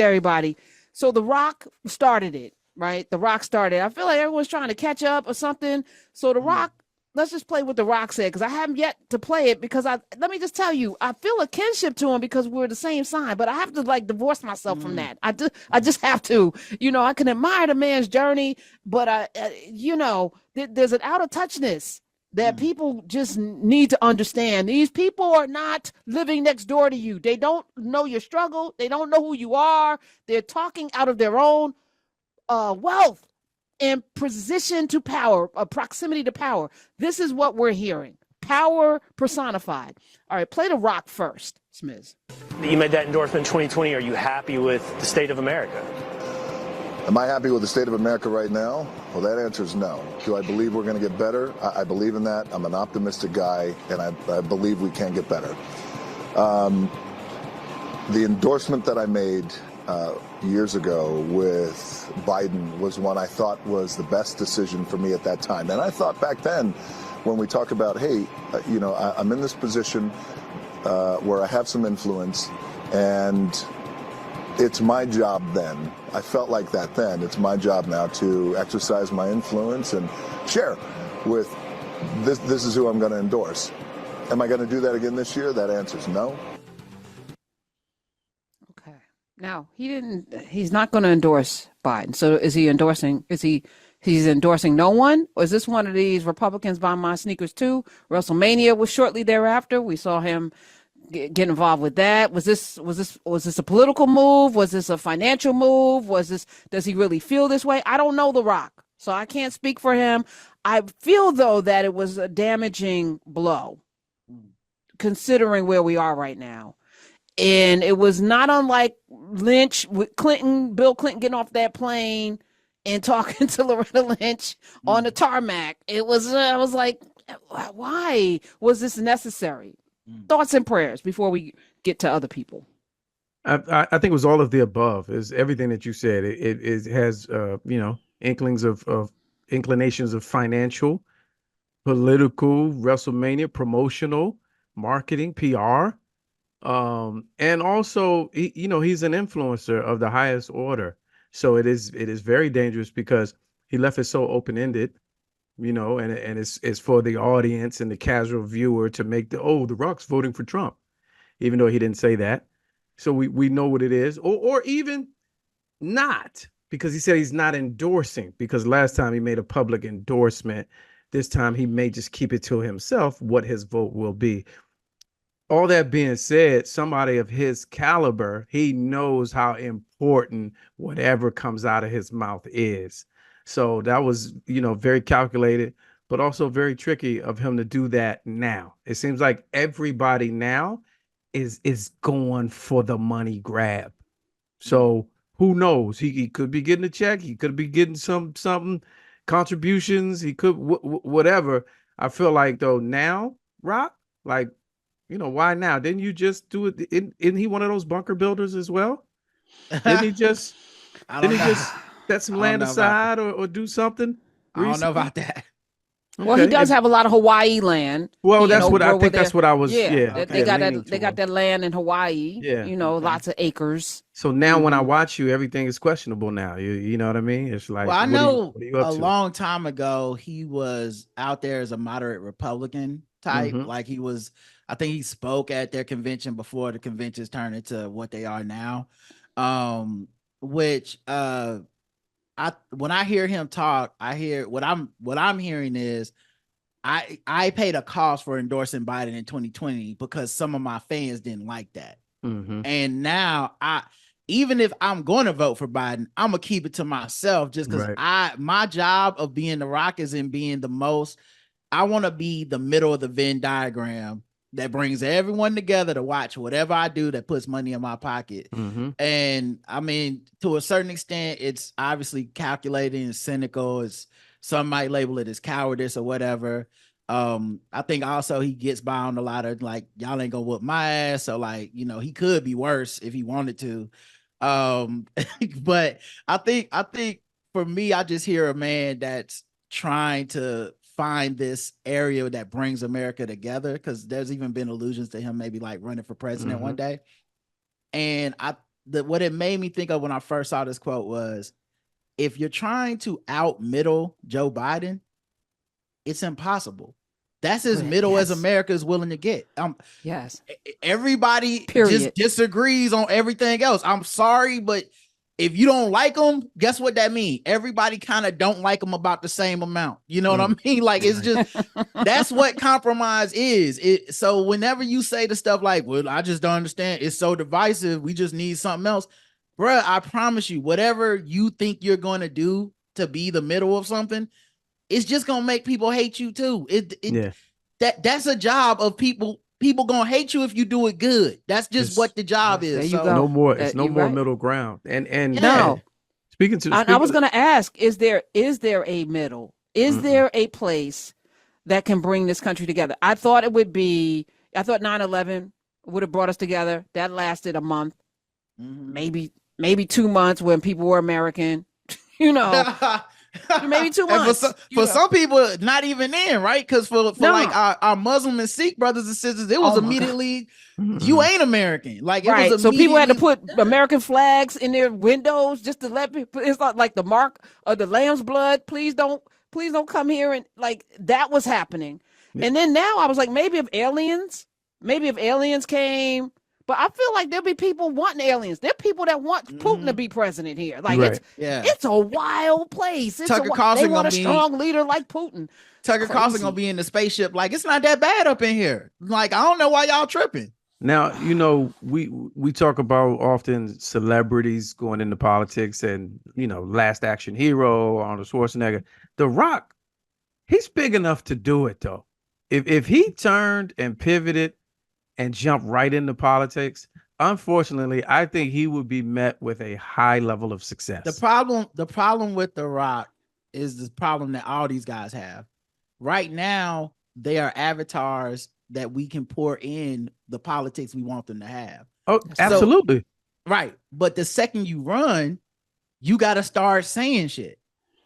everybody. So The Rock started it, right? The Rock started. I feel like everyone's trying to catch up or something. So The Rock, let's just play what The Rock said, because I haven't yet to play it, because let me just tell you, I feel a kinship to him because we're the same sign, but I have to like divorce myself from that. I just have to. I can admire the man's journey, but there's an out of touchness that people just need to understand. These people are not living next door to you. They don't know your struggle. They don't know who you are. They're talking out of their own wealth and position to power, proximity to power. This is what we're hearing. Power personified. All right, play The Rock first, Smiz. You made that endorsement in 2020. Are you happy with the state of America? Am I happy with the state of America right now? Well, that answer is no. Do I believe we're going to get better? I believe in that. I'm an optimistic guy, and I believe we can get better. The endorsement that I made years ago with Biden was one I thought was the best decision for me at that time. And I thought back then, when we talk about, hey, I'm in this position where I have some influence, and it's my job then. I felt like that then. It's my job now to exercise my influence and share with this is who I'm going to endorse. Am I going to do that again this year? That answer is no. Okay. Now, he's not going to endorse Biden. So is he endorsing, he's endorsing no one? Or is this one of these Republicans buy my sneakers too? WrestleMania was shortly thereafter. We saw him get involved with that. Was this a political move? Was this a financial move? Does he really feel this way? I don't know The Rock, so I can't speak for him. I feel, though, that it was a damaging blow, considering where we are right now. And it was not unlike Lynch with Bill Clinton getting off that plane and talking to Loretta Lynch on the tarmac. I was like, why was this necessary? Thoughts and prayers before we get to other people. I think it was all of the above. Is everything that you said. It has inclinations of financial, political, WrestleMania, promotional, marketing, PR, and also he's an influencer of the highest order. So it is very dangerous because he left it so open ended. And it's for the audience and the casual viewer to make The Rock's voting for Trump, even though he didn't say that. So we know what it is, or even not, because he said he's not endorsing, because last time he made a public endorsement. This time he may just keep it to himself what his vote will be. All that being said, somebody of his caliber, he knows how important whatever comes out of his mouth is. So that was, very calculated, but also very tricky of him to do that now. It seems like everybody now is going for the money grab. So who knows? He could be getting a check. He could be getting something contributions. He could whatever. I feel like though now, Rock, like, why now? Didn't you just do it? Isn't he one of those bunker builders as well? Didn't he just? Didn't he just set some land aside or do something? I don't know about that. Well, he does have a lot of Hawaii land. Well, that's what I think. That's what I was. Yeah, they got that land in Hawaii. Yeah, lots of acres. So now, when I watch you, everything is questionable. Now, you know what I mean? It's like, well, I know a long time ago he was out there as a moderate Republican type. Like he was. I think he spoke at their convention before the conventions turned into what they are now. Which when I hear him talk, I hear what I'm hearing is I paid a cost for endorsing Biden in 2020 because some of my fans didn't like that. And now even if I'm going to vote for Biden, I'm gonna keep it to myself just because my job of being The Rock is in being the most. I want to be the middle of the Venn diagram that brings everyone together to watch whatever I do that puts money in my pocket. And I mean, to a certain extent, it's obviously calculating and cynical. Some might label it as cowardice or whatever. I think also he gets by on a lot of like, y'all ain't gonna whoop my ass. So like, he could be worse if he wanted to. But I think for me, I just hear a man that's trying to find this area that brings America together, because there's even been allusions to him maybe like running for president one day. And what it made me think of when I first saw this quote was, if you're trying to out middle Joe Biden, it's impossible. That's as middle as America is willing to get. Yes. Everybody Period. just disagrees on everything else. I'm sorry, but if you don't like them, guess what that means? Everybody kind of don't like them about the same amount. You know what I mean? Like, it's just, that's what compromise is. So whenever you say the stuff like, well, I just don't understand, it's so divisive, we just need something else. Bruh, I promise you, whatever you think you're going to do to be the middle of something, it's just going to make people hate you too. That's a job of people gonna hate you if you do it good. That's just what the job is. There you So go. No more. It's no more right. middle ground. And No. I was going to ask: is there a middle? Is there a place that can bring this country together? I thought it would be. I thought 9/11 would have brought us together. That lasted a month, maybe 2 months when people were American. You know. Maybe 2 months. For some people, not even then, right? Because for like our Muslim and Sikh brothers and sisters, it was immediately you ain't American. Like, it was so people had to put American flags in their windows just to let people. It's not like the mark of the lamb's blood. Please don't come here, and like that was happening. Yeah. And then now I was like, maybe if aliens came. But I feel like there'll be people wanting aliens. There are people that want Putin to be president here. Like, it's a wild place. They want a strong leader like Putin. Tucker Carlson gonna be in the spaceship. Like, it's not that bad up in here. Like, I don't know why y'all tripping. Now, we talk about often celebrities going into politics, and Last Action Hero, Arnold Schwarzenegger. The Rock, he's big enough to do it though. If he turned and pivoted and jump right into politics, unfortunately, I think he would be met with a high level of success. The problem with The Rock is the problem that all these guys have. Right now, they are avatars that we can pour in the politics we want them to have. Oh, absolutely. Right. But the second you run, you got to start saying shit.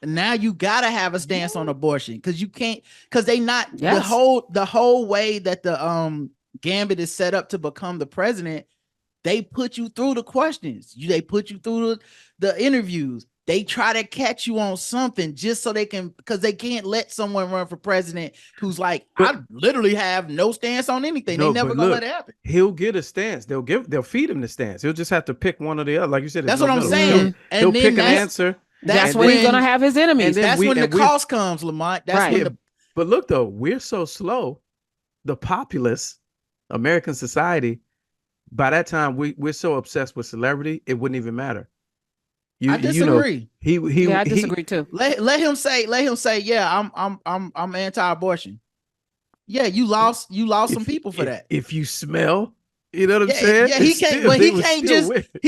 And now you got to have a stance on abortion, because you can't, because they not the whole way that the gambit is set up to become the president. They put you through the questions. They put you through the interviews. They try to catch you on something just so they can, because they can't let someone run for president who's like, I literally have no stance on anything. They never gonna let it happen. He'll get a stance. They'll feed him the stance. He'll just have to pick one or the other. Like you said, that's what I'm saying. He'll pick an answer. That's when he's gonna have his enemies. That's when the cost comes, Lamont. That's when but look though, we're so slow. The populace, American society, by that time we're so obsessed with celebrity, it wouldn't even matter. I disagree. I disagree too. Let him say, yeah, I'm anti-abortion. Yeah, you lost some people for that. If you smell, you know what I'm saying? Yeah, he can't. But he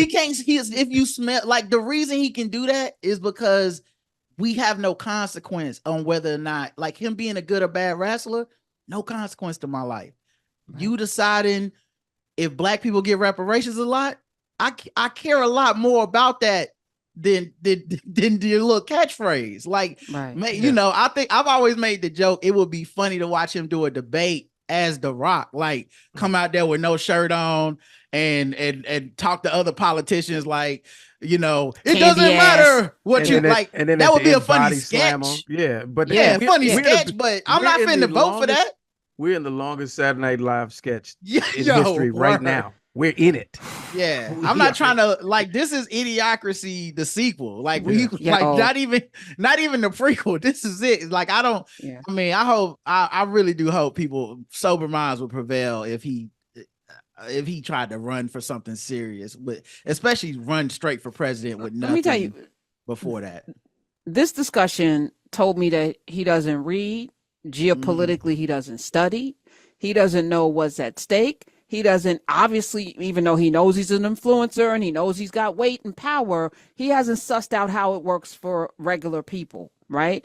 can't. If you smell, like, the reason he can do that is because we have no consequence on whether or not, like, him being a good or bad wrestler, no consequence to my life. Right. You deciding if black people get reparations a lot, I care a lot more about that than your little catchphrase. Like, I think I've always made the joke, it would be funny to watch him do a debate as The Rock, like, come out there with no shirt on and talk to other politicians like, it doesn't matter what you like. And then that would be a funny sketch. Yeah, but funny sketch. But I'm not finna vote for that. We're in the longest Saturday Night Live sketch in history right now. We're in it. Yeah, I'm not trying to, like, this is Idiocracy, the sequel. Like, not even the prequel. This is it. Like, I don't. Yeah. I mean, I really do hope people sober minds will prevail if he tried to run for something serious, but especially run straight for president with nothing. Let me tell you, before that, this discussion told me that he doesn't read geopolitically. He doesn't study. He doesn't know what's at stake. He doesn't, obviously, even though he knows he's an influencer and he knows he's got weight and power, he hasn't sussed out how it works for regular people, right?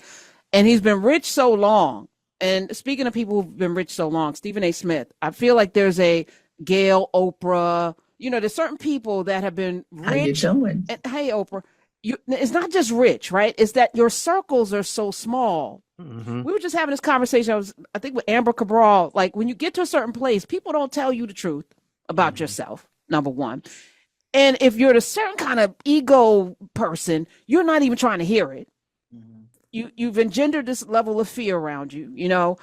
And he's been rich so long. And speaking of people who've been rich so long, Stephen A. Smith, I feel like there's a Gail, Oprah, there's certain people that have been rich. How you doing? And, hey, Oprah, it's not just rich, right? It's that your circles are so small. Mm-hmm. We were just having this conversation, I think with Amber Cabral, like, when you get to a certain place, people don't tell you the truth about yourself, number one. And if you're a certain kind of ego person, you're not even trying to hear it. You've engendered this level of fear around you, you know,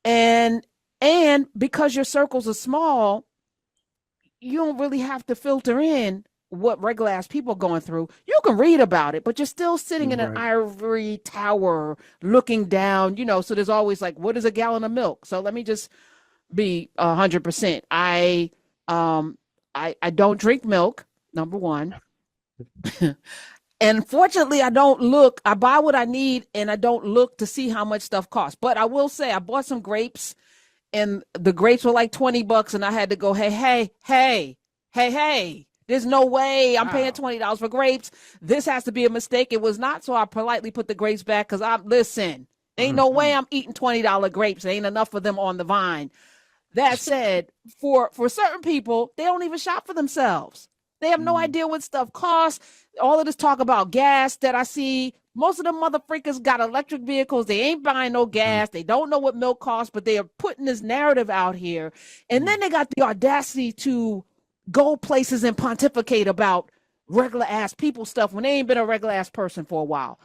and because your circles are small, you don't really have to filter in what regular ass people are going through. You can read about it, but you're still sitting in an Right. ivory tower looking down, you know. So there's always like, what is a gallon of milk? So let me just be 100%. I don't drink milk, number one. And fortunately, I don't look, I buy what I need and I don't look to see how much stuff costs. But I will say, I bought some grapes and the grapes were like $20 and I had to go, hey, there's no way I'm paying $20 for grapes. This has to be a mistake. It was not. So I politely put the grapes back because ain't no way I'm eating $20 grapes. There ain't enough of them on the vine. That said, for certain people, they don't even shop for themselves. They have no idea what stuff costs. All of this talk about gas that I see, most of them motherfuckers got electric vehicles. They ain't buying no gas. They don't know what milk costs, but they are putting this narrative out here. And then they got the audacity to go places and pontificate about regular ass people stuff when they ain't been a regular ass person for a while.